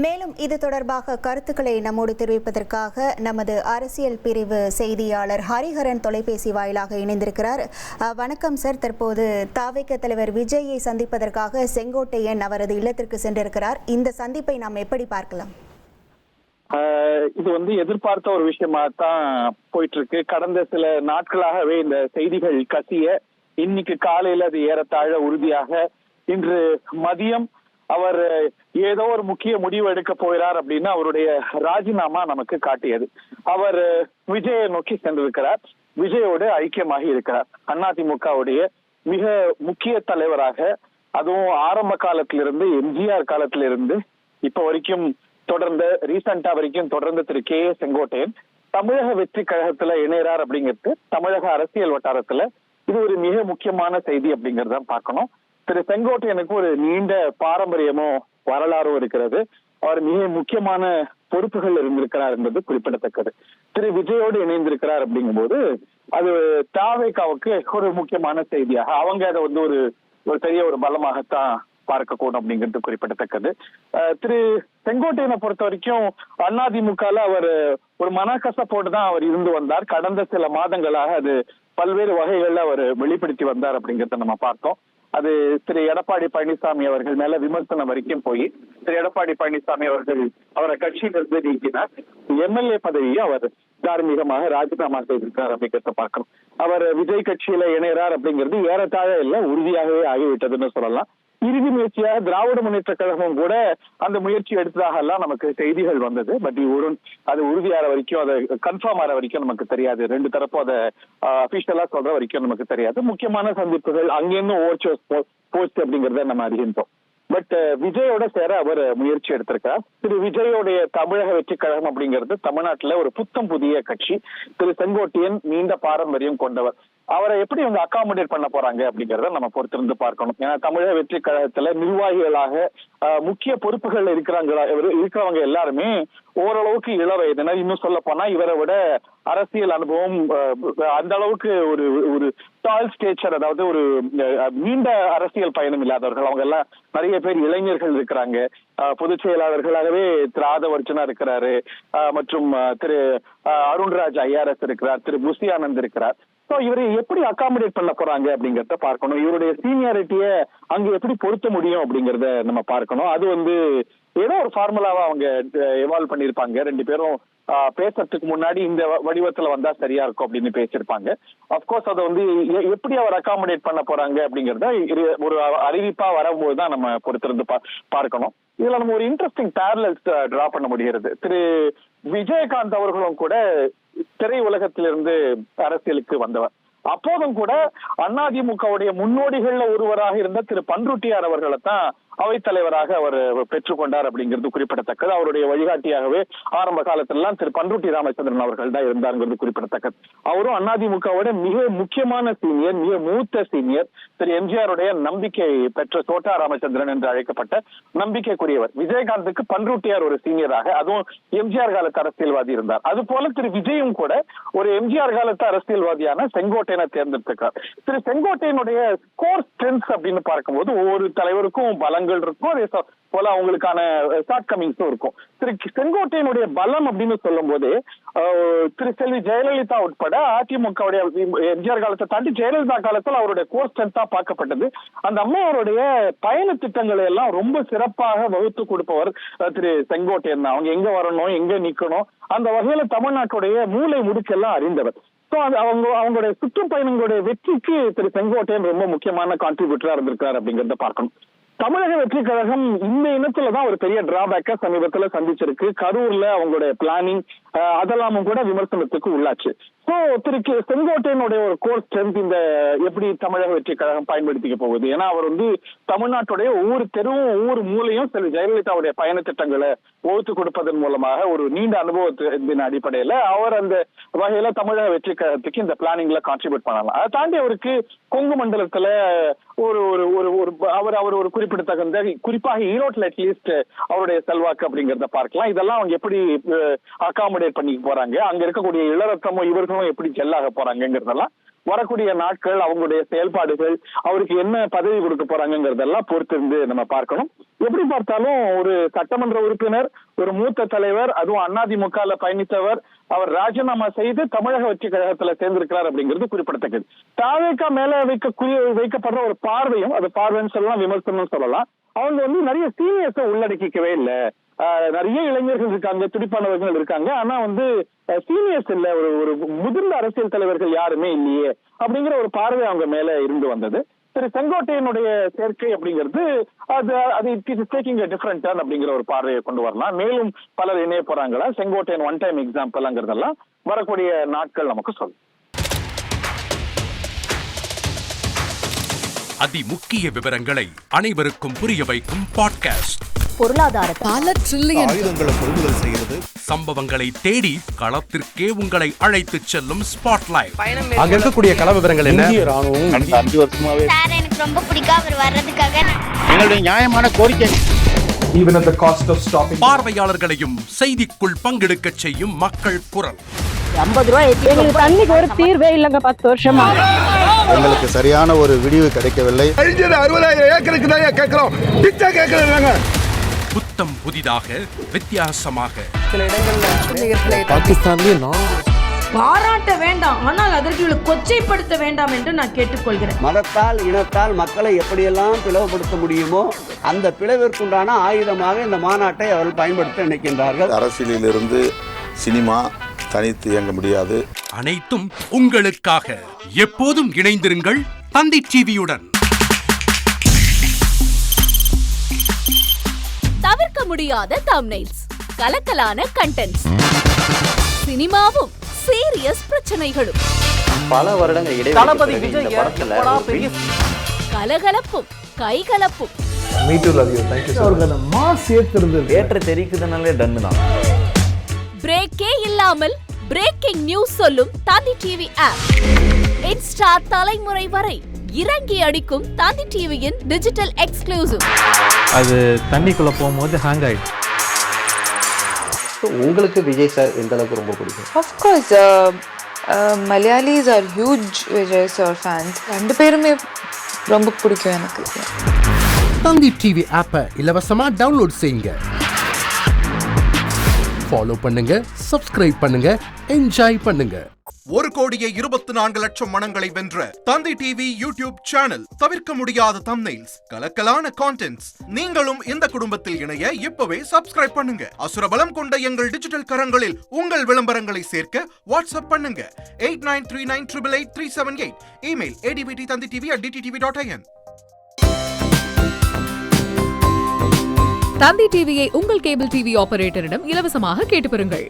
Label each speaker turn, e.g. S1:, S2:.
S1: மேலும் இது தொடர்பாக கருத்துக்களை நம்மோடு தெரிவிப்பதற்காக நமது அரசியல் பிரிவு செய்தியாளர் ஹரிஹரன் தொலைபேசி வாயிலாக இணைந்திருக்கிறார். வணக்கம் சார். தற்போது தாவேக தலைவர் விஜயை சந்திப்பதற்காக செங்கோட்டையன் அவரது இல்லத்திற்கு சென்றிருக்கிறார். இந்த சந்திப்பை நாம் எப்படி பார்க்கலாம்?
S2: இது எதிர்பார்த்த ஒரு விஷயமா தான் போயிட்டு இருக்கு. கடந்த சில நாட்களாகவே இந்த செய்திகள் கசிய இன்னைக்கு காலையில அது ஏறத்தாழ உறுதியாக இன்று மதியம் அவர் ஏதோ ஒரு முக்கிய முடிவு எடுக்க போகிறார் அப்படின்னு அவருடைய ராஜினாமா நமக்கு காட்டியது. அவர் விஜயை நோக்கி சென்றிருக்கிறார். விஜயோடு ஐக்கியமாகி இருக்கிறார். அதிமுகவுடைய மிக முக்கிய தலைவராக, அதுவும் ஆரம்ப காலத்திலிருந்து எம்ஜிஆர் காலத்திலிருந்து இப்ப வரைக்கும் ரீசெண்டா வரைக்கும் தொடர்ந்து திரு கே ஏ செங்கோட்டையன் தமிழக வெற்றி கழகத்துல இணையறார் அப்படிங்கிறது தமிழக அரசியல் வட்டாரத்துல இது ஒரு மிக முக்கியமான செய்தி அப்படிங்கறத பார்க்கணும். திரு செங்கோட்டையனுக்கு ஒரு நீண்ட பாரம்பரியமும் வரலாறும் இருக்கிறது. அவர் மிக முக்கியமான பொறுப்புகள் இருந்திருக்கிறார் என்பது குறிப்பிடத்தக்கது. திரு விஜயோடு இணைந்திருக்கிறார் அப்படிங்கும் போது அது தாவேகாவுக்கு ஒரு முக்கியமான செய்தியாக அவங்க அதை ஒரு பெரிய ஒரு பலமாகத்தான் பார்க்கக்கூடும் அப்படிங்கிறது குறிப்பிடத்தக்கது. திரு செங்கோட்டையனை பொறுத்த வரைக்கும் அதிமுகல அவர் ஒரு மனக்கசப்போடு தான் அவர் இருந்து வந்தார். கடந்த சில மாதங்களாக அது பல்வேறு வகைகள்ல அவர் வெளிப்படுத்தி வந்தார் அப்படிங்கிறத நம்ம பார்த்தோம். அது திரு எடப்பாடி பழனிசாமி அவர்கள் மேல விமர்சனம் வரைக்கும் போய் திரு எடப்பாடி பழனிசாமி அவர்கள் அவரை கட்சியிலிருந்து நீக்கினார். எம்எல்ஏ பதவியை அவர் தார்மீகமாக ராஜினாமா செய்திருக்கிறார் அப்படிங்கிறத பார்க்கணும். அவர் விஜய் கட்சியில இணையறார் அப்படிங்கிறது ஏறத்தாழ இல்ல, உறுதியாகவே ஆகிவிட்டதுன்னு சொல்லலாம். இறுதி முயற்சியாக திராவிட முன்னேற்ற கழகம் கூட அந்த முயற்சி எடுத்ததாக எல்லாம் நமக்கு செய்திகள் வந்தது. பட் அது உறுதியான வரைக்கும், அதை கன்ஃபார்ம் ஆகிற வரைக்கும் நமக்கு தெரியாது. ரெண்டு தரப்பும் அதை அபிஷியலா சொல்ற வரைக்கும் நமக்கு தெரியாது. முக்கியமான சந்திப்புகள் அங்கேருந்து போஸ்ட் அப்படிங்கறத நம்ம அறிகின்றோம். பட் விஜயோட சேர அவர் முயற்சி எடுத்திருக்கிறார். திரு விஜயோடைய தமிழக வெற்றி கழகம் அப்படிங்கிறது தமிழ்நாட்டுல ஒரு புத்தம் புதிய கட்சி. திரு செங்கோட்டையன் நீண்ட பாரம்பரியம் கொண்டவர். அவரை எப்படி அகாமடேட் பண்ண போறாங்க அப்படிங்கறத நம்ம பொறுத்திருந்து பார்க்கணும். ஏன்னா தமிழக வெற்றி கழகத்துல நிர்வாகிகளாக முக்கிய பொறுப்புகள் இருக்கிறவங்க எல்லாருமே ஓரளவுக்கு இள வயதினர். இன்னும் சொல்ல போனா இவரை விட அரசியல் அனுபவம் அந்த அளவுக்கு ஒரு டால் ஸ்டேச்சர், அதாவது ஒரு நீண்ட அரசியல் பயணம் இல்லாதவர்கள். அவங்க எல்லாம் நிறைய பேர் இளைஞர்கள் இருக்கிறாங்க. பொதுச் செயலாளர்களாகவே திரு ஆதவர்ஜனா இருக்கிறாரு, மற்றும் திரு அருண்ராஜ் ஐஆர்எஸ் இருக்கிறார், திரு புசி ஆனந்த் இருக்கிறார். சோ இவரை எப்படி அகாமடேட் பண்ண போறாங்க அப்படிங்கறத பார்க்கணும். இவருடைய சீனியாரிட்டிய அங்க எப்படி பொருத்த முடியும் அப்படிங்கறத நம்ம பார்க்கணும். அது ஏதோ ஒரு ஃபார்முலாவா அவங்க எவால்வ் பண்ணிருப்பாங்க. ரெண்டு பேரும் பேசுறதுக்கு முன்னாடி இந்த வடிவத்துல வந்தா சரியா இருக்கும் அப்படின்னு பேசியிருப்பாங்க. அப்கோர்ஸ் அதை எப்படி அவர் அகாமடேட் பண்ண போறாங்க அப்படிங்கறத ஒரு அறிவிப்பா வரும்போதுதான் நம்ம பொறுத்திருந்து பார்க்கணும். இதுல நம்ம ஒரு இன்ட்ரெஸ்டிங் பேரலல்ஸ் டிரா பண்ண முடிகிறது. திரு விஜயகாந்த் அவர்களும் கூட திரை உலகத்திலிருந்து அரசியலுக்கு வந்தவர். அப்போதும் கூட அதிமுகவுடைய முன்னோடிகள்ல ஒருவராக இருந்த திரு பன்ருட்டியார் அவர்களை தான் அவைத்தலைவராக அவர் பெற்றுக்கொண்டார் அப்படிங்கிறது குறிப்பிடத்தக்கது. அவருடைய வழிகாட்டியாகவே ஆரம்ப காலத்திலாம் திரு பன்ருட்டி ராமச்சந்திரன் அவர்கள் தான் இருந்தாருங்கிறது குறிப்பிடத்தக்கது. அவரும் அதிமுகவோட மிக முக்கியமான சீனியர், மிக மூத்த சீனியர். திரு எம்ஜிஆருடைய நம்பிக்கை பெற்ற தோட்டா ராமச்சந்திரன் என்று அழைக்கப்பட்ட நம்பிக்கைக்குரியவர். விஜயகாந்துக்கு பன்ருட்டியார் ஒரு சீனியராக, அதுவும் எம்ஜிஆர் காலத்து அரசியல்வாதி இருந்தார். அது போல திரு விஜயும் கூட ஒரு எம்ஜிஆர் காலத்து அரசியல்வாதியான செங்கோட்டையனை தேர்ந்தெடுத்திருக்கார். திரு செங்கோட்டையனுடைய கோர் ஸ்ட்ரென்த் அப்படின்னு பார்க்கும்போது ஒவ்வொரு தலைவருக்கும் பலங்கள் இருக்கும், அதே போல அவங்களுக்கான ஷார்ட் கமிங்ஸும் இருக்கும். திரு செங்கோட்டையனுடைய பலம் அப்படின்னு சொல்லும் போது திரு செல்வி ஜெயலலிதா உட்பட அதிமுகவுடைய எம்ஜிஆர் காலத்தை தாண்டி ஜெயலலிதா காலத்தில் அவருடைய கோர் ஸ்ட்ரென்த்தா பார்க்கப்பட்டது. அந்த அம்மாவருடைய பயண திட்டங்களை எல்லாம் ரொம்ப சிறப்பாக வகுத்து கொடுப்பவர் திரு செங்கோட்டையன். அவங்க எங்க வரணும், எங்க நிக்கணும், அந்த வகையில தமிழ்நாட்டுடைய மூளை முடுக்கெல்லாம் அறிந்தவர். அவங்களுடைய சுற்றுப்பயணங்களுடைய வெற்றிக்கு திரு செங்கோட்டையன் ரொம்ப முக்கியமான கான்ட்ரிபியூட்டரா இருந்திருக்காரு அப்படிங்கறத பார்க்கணும். தமிழக வெற்றி கழகம் இந்த இனத்துலதான் ஒரு பெரிய டிராபேக்க சமீபத்துல சந்திச்சிருக்கு. கரூர்ல அவங்களுடைய பிளானிங் அதெல்லாமும் கூட விமர்சனத்துக்கு உள்ளாச்சு. சோ திரு செங்கோட்டையனுடைய ஒரு கோர் ஸ்ட்ரென்த் இந்த எப்படி தமிழக வெற்றி கழகம் பயன்படுத்திக்க போகுது. ஏன்னா அவர் தமிழ்நாட்டுடைய ஒவ்வொரு தெருவும் ஒவ்வொரு மூலையும் சில ஜெயலலிதாவுடைய பயண திட்டங்களை வகுத்து கொடுப்பதன் மூலமாக ஒரு நீண்ட அனுபவத்தின் அடிப்படையில அவர் அந்த வகையில தமிழக வெற்றி கழகத்துக்கு இந்த பிளானிங்ல கான்ட்ரிபியூட் பண்ணலாம். அதை தாண்டி அவருக்கு கொங்கு மண்டலத்துல ஒரு அவர் ஒரு குறிப்பிடத்தகுந்த, குறிப்பாக ஈரோட்ல அட்லீஸ்ட் அவருடைய செல்வாக்கு அப்படிங்கறத பார்க்கலாம். இதெல்லாம் அவங்க எப்படி அகாமடேட் பண்ணிக்க போறாங்க, அங்க இருக்கக்கூடிய இளரத்தமும் இவர்களும் எப்படி ஜெல்லாக போறாங்கிறதெல்லாம் வரக்கூடிய நாட்கள் அவங்களுடைய செயல்பாடுகள், அவருக்கு என்ன பதவி கொடுக்க போறாங்கிறதெல்லாம் பொறுத்திருந்து நம்ம பார்க்கணும். எப்படி பார்த்தாலும் ஒரு சட்டமன்ற உறுப்பினர், ஒரு மூத்த தலைவர், அதுவும் அதிமுகல பயணித்தவர், அவர் ராஜினாமா செய்து தமிழக வெற்றி கழகத்துல சேர்ந்திருக்கிறார் அப்படிங்கிறது குறிப்பிடத்தக்கது. தாவேகா மேல வைக்கப்படுற ஒரு பார்வையும், அது பார்வைன்னு சொல்லலாம், விமர்சனம் சொல்லலாம், அவங்க நிறைய சீனியர்ஸை உள்ளடக்கிக்கவே இல்லை. நிறைய இளைஞர்கள் இருக்காங்க, துடிப்பானவர்கள் இருக்காங்க, ஆனா சீனியர்ஸ் இல்ல, ஒரு முதிர்ந்த அரசியல் தலைவர்கள் யாருமே இல்லையே அப்படிங்கிற ஒரு பார்வை அவங்க மேல இருந்து வந்தது. சரி, செங்கோட்டையனுடைய சேர்க்கை அப்படிங்கிறது அது டேக்கிங் a different turn அப்படிங்கிற ஒரு பார்வையை கொண்டு வரலாம். மேலும் பலர் இணைய போறாங்களா, செங்கோட்டையன் ஒன் டைம் எக்ஸாம்பிள்ங்கிறதெல்லாம் வரக்கூடிய நாட்கள் நமக்கு சொல்லும்.
S3: அதி முக்கிய விவரங்களை அனைவருக்கும் புரிய வைக்கும் பாட்காஸ்ட்.
S4: பொருளாதாரத்தை பல ட்ரில்லியன்
S5: ஆயுதங்களை கொள்முதல் செய்கிறது.
S3: சம்பவங்களை தேடி களத்திற்கே உங்களை அழைத்து செல்லும் ஸ்பாட்லைட்.
S5: அங்க இருக்கக்கூடிய கள விவரங்கள் என்ன?
S2: இந்திய ராணுவம் கடந்த 5 வருஷமாவே
S6: சார் எனக்கு ரொம்ப பிடிக்கும் அவர் வர்றதுக்காக.
S7: எங்களுடைய நியாயமான கோரிக்கை.
S5: Even at the cost of stopping.
S3: பார்வையாளர்களையும் செய்திக்குள் பங்கெடுக்க செய்யும் மக்கள் குரல்.
S4: 50 ரூபாய் எங்களுக்கு தண்ணிக்கு ஒரு தீர்வே இல்லங்க 10 வருஷமா.
S8: எங்களுக்கு சரியான ஒரு விடிவு கிடைக்கவில்லை.
S5: 60,000 ஏக்கருக்கு தான் கேட்கிறோம், பிச்சை கேட்கறாங்க.
S3: புத்தம் புதிதாக, வித்தியாசமாக.
S4: சில இடங்கள்ல
S5: பாகிஸ்தான்லயே
S9: பாராட்ட வேண்டாம், ஆனால் அதற்கு இவளை கொச்சைப்படுத்த வேண்டாம் என்று நான் கேட்டுக்கொள்கிறேன்.
S10: மதத்தால் இனத்தால் மக்களை எப்படியெல்லாம் பிளவுபடுத்த முடியுமோ அந்த பிளவிற்குண்டான ஆயுதமாக இந்த மாநாட்டை அவர்கள் பயன்படுத்த நினைக்கின்றார்கள்.
S8: அரசியலிலிருந்து சினிமா தனித்து இயங்க முடியாது.
S3: அனைத்தும் உங்களுக்காக. எப்போதும் இணைந்திருங்கள் தந்தி டிவியுடன்.
S11: தவிர்க்க முடியாத தம்ப்நெயில்ஸ், கலக்கலான கண்டென்ட்ஸ், சினிமாவும் சீரியஸ் பிரச்சனைகளும்,
S10: பல வருடங்கள் இடைவெளி
S11: கலகலப்பும் கைகலப்பும்,
S10: ஏற்ற தெரிக்குதுனாலே டன்னு தான்.
S11: பிரேக்கே இல்லாமல் பிரேக்கிங் நியூஸ் சொல்லும் தந்தி டிவி ஆப். இன்ஸ்டா தலைமுறை வரை இறங்கி அடிக்கும் தந்தி டிவியின் டிஜிட்டல் எக்ஸ்க்ளூசிவ்.
S12: அது தண்ணிக்குள்ள போகும்போது ஹேங் ஆயிடுச்சு.
S10: உங்களுக்கு விஜய் சார் எந்த அளவுக்கு ரொம்ப பிடிக்கும்?
S9: Of course, Malayalis are huge Vijay sir fans. ரெண்டு பேருமே ரொம்ப பிடிக்கும் எனக்கு.
S5: தந்தி டிவி ஆப்பை இலவசமா டவுன்லோட் செய்யுங்க. ஃபாலோ பண்ணுங்க, சப்ஸ்கிரைப் பண்ணுங்க, என்ஜாய் பண்ணுங்க.
S3: 1,24,00,000 மனங்களை வென்ற தந்தி டிவி யூடியூப் சேனல். தவிர்க்க முடியாத தம்ப்நெயில்ஸ், கலக்கலான கான்டென்ட்ஸ். நீங்களும் இந்த குடும்பத்தில் இணைய இப்பவே சப்ஸ்கிரைப் பண்ணுங்க. அசுரபலம் கொண்ட எங்கள் டிஜிட்டல் கரங்களில் உங்கள் விளம்பரங்களை சேர்க்க வாட்ஸ்அப் பண்ணுங்க 8939888378. Email advttanditv@dttv.in.
S11: தந்தி டிவியை உங்கள் கேபிள் டிவி ஆபரேட்டரிடம் இலவசமாக கேட்டு பெறுங்கள்.